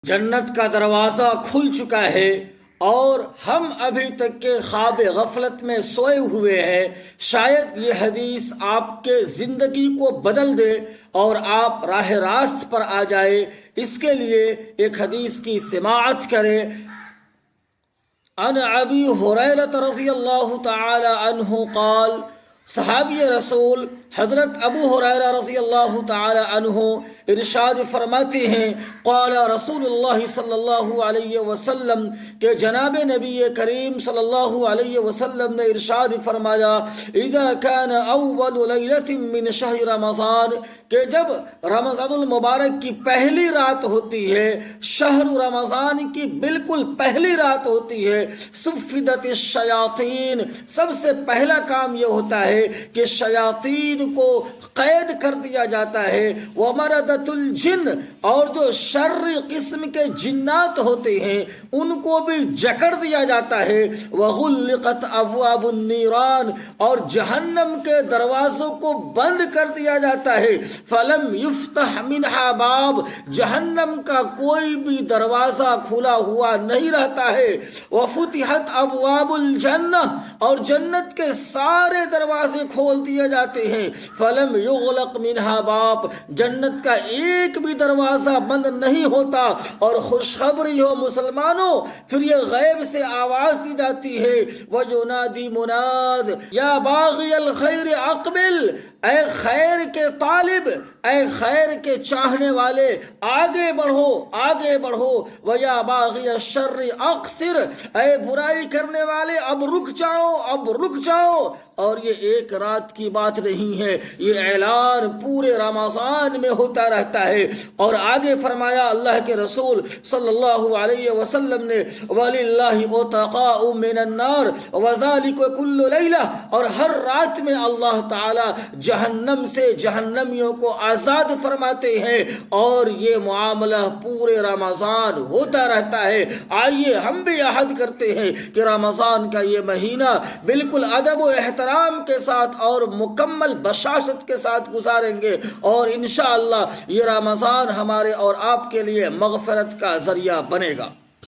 جنت کا دروازہ کھل چکا ہے اور ہم ابھی تک کے خواب غفلت میں سوئے ہوئے ہیں۔ شاید یہ حدیث آپ کے زندگی کو بدل دے اور آپ راہ راست پر آ جائے۔ اس کے لیے ایک حدیث کی سماعت کریں۔ عن ابی ہریرہ رضی اللہ تعالی عنہ قال، صحابی رسول حضرت ابو ہریرہ رضی اللہ تعالی عنہ ارشاد فرماتے ہیں، قال رسول اللہ صلی اللہ علیہ وسلم، کہ جناب نبی کریم صلی اللہ علیہ وسلم نے ارشاد فرمایا، اذا كان اول لیلۃ من شہر رمضان، کہ جب رمضان المبارک کی پہلی رات ہوتی ہے، شہر رمضان کی بالکل پہلی رات ہوتی ہے، صفدت الشیاطین، سب سے پہلا کام یہ ہوتا ہے کہ شیاطین کو قید کر دیا جاتا ہے، ومردۃ الجن، اور جو شر قسم کے جنات ہوتے ہیں ان کو بھی جکڑ دیا جاتا ہے، وغلقت ابواب النیران، اور جہنم کے دروازوں کو بند کر دیا جاتا ہے، فلم یفتح منہا باب، جہنم کا کوئی بھی دروازہ کھلا ہوا نہیں رہتا ہے، وفتحت ابواب الجنہ، اور جنت کے سارے دروازے کھول دیے جاتے ہیں، فلم یغلق منہا باب، جنت کا ایک بھی دروازہ بند نہیں ہوتا۔ اور خوشخبری ہو مسلمانوں، پھر یہ غیب سے آواز دی جاتی ہے، وَيُنَادِي مُنَاد یا باغی الخیر اقبل، اے خیر کے طالب، اے خیر کے چاہنے والے، آگے بڑھو آگے بڑھو، وَيَا بَاغِيَ الشَّرِّ اقصر، اے برائی کرنے والے اب رک جاؤ اب رک جاؤ۔ اور یہ ایک رات کی بات نہیں ہے، یہ اعلان پورے رمضان میں ہوتا رہتا ہے۔ اور آگے فرمایا اللہ کے رسول صلی اللہ علیہ وسلم نے، وَلِلَّهِ عُتَقَاءُ مِنَ النَّارِ وَذَلِكَ كُلُّ لَيْلَةٍ، اور ہر رات میں اللہ تعالی جہنم سے جہنمیوں کو آزاد فرماتے ہیں، اور یہ معاملہ پورے رمضان ہوتا رہتا ہے۔ آئیے ہم بھی عہد کرتے ہیں کہ رمضان کا یہ مہینہ بالکل ادب و احترام کے ساتھ اور مکمل بشاشت کے ساتھ گزاریں گے، اور انشاءاللہ یہ رمضان ہمارے اور آپ کے لیے مغفرت کا ذریعہ بنے گا۔